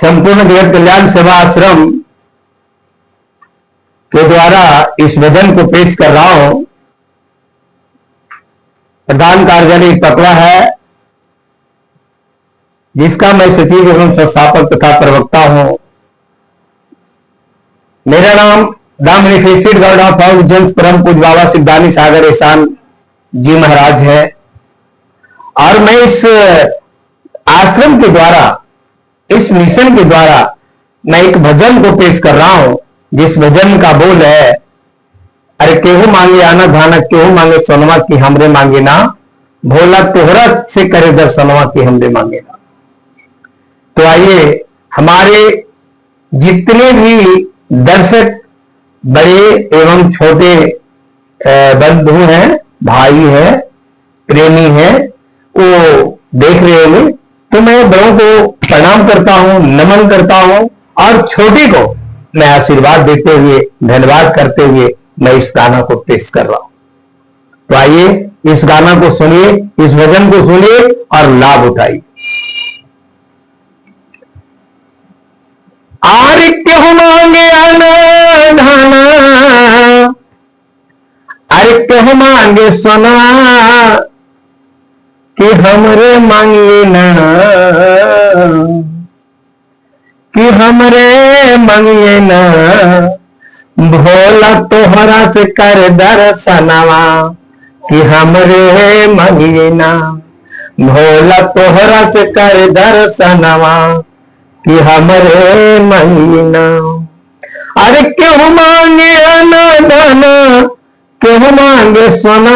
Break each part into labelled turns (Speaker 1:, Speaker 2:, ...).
Speaker 1: संपूर्ण जगत कल्याण सेवा आश्रम के द्वारा इस भजन को पेश कर रहा हूं। प्रधान कार्यालय पकड़ा है, जिसका मैं सचिव एवं संस्थापक तथा प्रवक्ता हूं। मेरा नाम the manifested god of all religions परम पूज्य बाबा सिद्धानी सागर एहसान जी महाराज है। और मैं इस आश्रम के द्वारा, इस मिशन के द्वारा मैं एक भजन को पेश कर रहा हूं, जिस भजन का बोल है, अरे केहू मांगे आना धाना, केहू मांगे सोनवा की हमरे मांगे ना, भोला तोहरा से करे दर्शनवा की हमरे मांगे ना। तो आइए, हमारे जितने भी दर्शक बड़े एवं छोटे बंधु हैं, भाई हैं, प्रेमी हैं, वो देख रहे होंगे। तो मैं बड़ों को प्रणाम करता हूं, नमन करता हूं, और छोटे को मैं आशीर्वाद देते हुए, धन्यवाद करते हुए मैं इस गाना को पेश कर रहा हूं। तो आइए, इस गाना को सुनिए, इस भजन को सुनिए और लाभ उठाइए। आर क्यों मांगे आना धाना, अरे क्यों मांगे सोना, कि हमरे मांगे ना, कि हमरे मांगे ना, भोला तोहरा से कर दर्शनवा, कि हमरे मांगे ना, भोला तोहरा से कर दर्शनवा, कि हमरे मांगे ना। अरे क्यों मांगे आना दाना, क्यों मांगे सोना,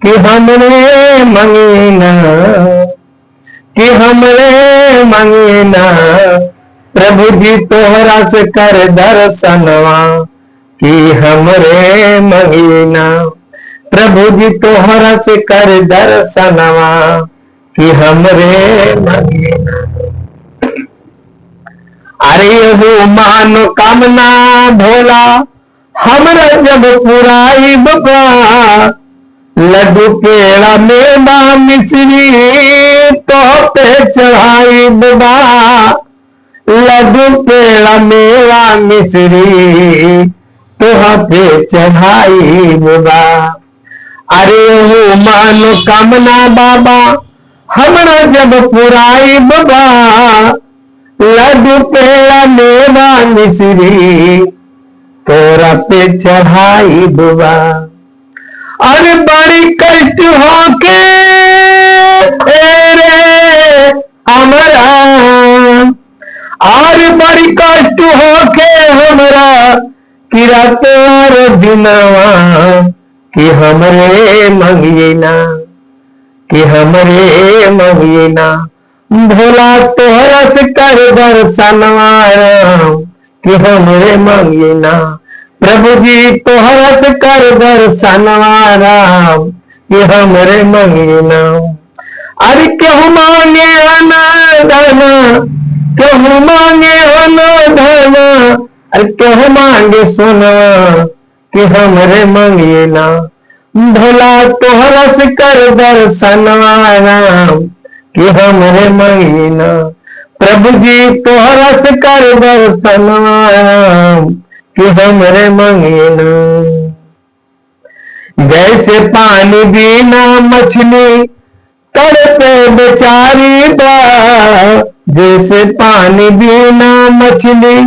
Speaker 1: कि हमरे मांगे ना, कि हमरे मांगे ना, प्रभु जी तोहरा से कर दर्शनवा, कि हमरे मांगे ना, प्रभु जी तोहरा से कर दर्शनवा, कि हमरे मांगे ना। अरे वो मानो कामना भोला हमरा जब पुराई बाबा, लड्डू पेड़ा मेवा मिश्री तो पे चढ़ाई बाबा, लड्डू पेड़ा मेवा मिश्री तो पे चढ़ाई बाबा। अरे वो मानो कामना बाबा हमरा जब पुराई बाबा, लड्डू पेड़ा मेवा मिश्री तोरा पे चढ़ाई बाबा। अरे बड़ी कष्ट होके रे हमरा, और बड़ी कष्ट होके हमरा, कि रात और दिनवा, कि हमरे मांगिए ना, कि हमरे मांगिए ना, भोला तोहरा से कर दर्शनवा, कि हमरे मांगिए ना, प्रभु जी तोहरा से कर दर्शनवा, कि हमरे मांगिए ना। अरे क्यों मांगे आना धाना, क्यों मांगे आना धाना, अरे क्यों मांगे सोना, कि हमरे मांगिए ना, भोला तोहरा से कर दर्शनवा, कि हमरे मांगिए ना, प्रभु जी तोहरा से कर दर्शनवा, कि हमरे मांगिए ना। जैसे पानी बिना मछली तड़पे बेचारी बा, जैसे पानी बिना मछली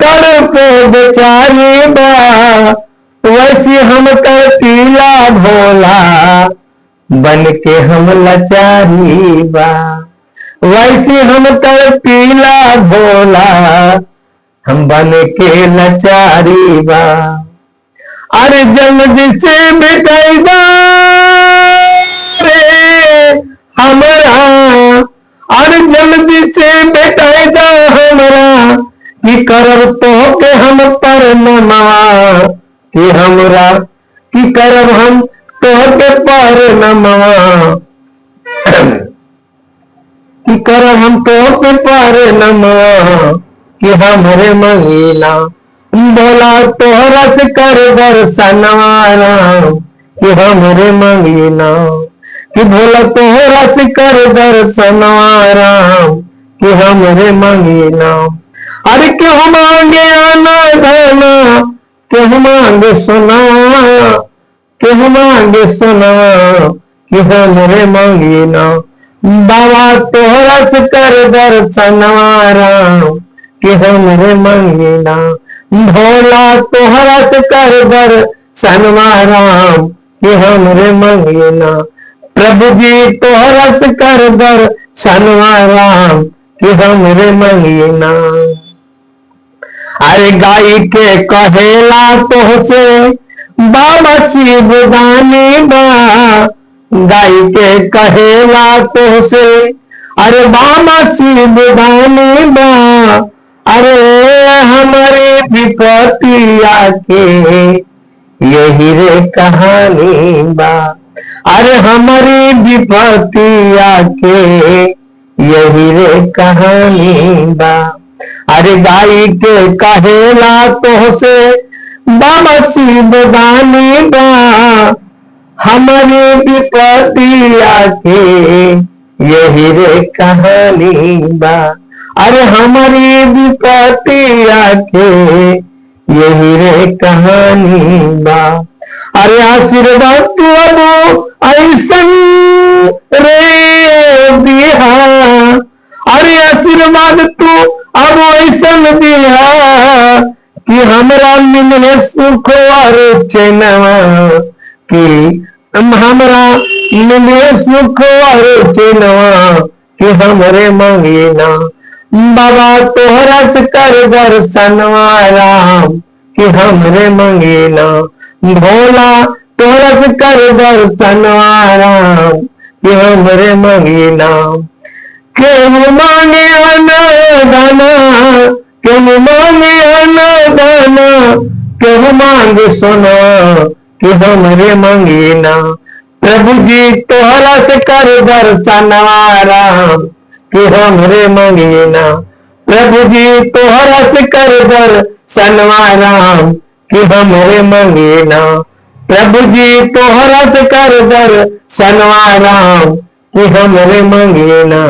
Speaker 1: तड़पे बेचारी बा, वैसे हम कर पीला भोला, बन के हम लाचारी बा, वैसे हम कर पीला भोला, हम बन के लाचारी बा। अरे जल्दी से बेटाइदा रे हमरा, अरे जल्दी से बेटाइदा हमरा, कि करब तो के हम पर नमवा, कि हमरा कि करब हम तो के पर नमवा, कि करब हम तो के पर नमवा, कि हमरे मांगिना, भोला तोहरा से कर दर्शनवा, कि हमरे मांगिना, कि भोला तोहरा से कर दर्शनवा, कि हमरे मांगे ना। अरे क्यों मांगे आना धना, क्यों मांगे सोना, क्यों मांगे सोना, कि हमरे मांगे ना। बाबा तोहरा से कर दर्शनवा राम, कि हमरे मांगे ना। भोला तोहरा से कर दर्शनवा राम, कि हमरे मांगे ना। प्रभु जी तोहरा से कर दर्शनवा राम, कि हमरे मांगे ना। अरे गाई के कहेला तोहसे बाबा शिवदानी बा, गाई के कहेला तोहसे अरे बाबा शिवदानी बा। अरे हमारे विपतिया के यही रे कहानी बा, अरे हमारी विपतिया के यही रे कहानी बा। अरे गाई के कहेला तोहसे बाबा शिवदानी बा, हमारे विपतिया के यही रे कहानी बा। अरे हमारी विपतिया के यही रे कहानी बा। अरे आशीर्वाद तू अब ऐसन रे दिया, अरे आशीर्वाद तू अब ऐसन दिया कि हमरा मिले सुख और चैनवा, कि हमरा मिले सुख और चैनवा, कि हमरे मांगे ना। बाबा तोहरा से कर दर्शनवा राम, कि हमरे मांगे ना। भोला तोहरा से कर दर्शनवा राम, कि हमरे मांगे ना। क्यों मांगे अनदाना, क्यों मांगे अनदाना, क्यों मांगे सोना, कि हमरे मांगे ना। प्रभु जी तोहरा से कर दर्शनवा राम, कि हमरे मांगे ना। प्रभु जी तोहरा से कर दर्शनवा राम, कि हमरे मांगे ना। प्रभु जी तोहरा से कर दर्शनवा राम, कि हमरे मांगे ना।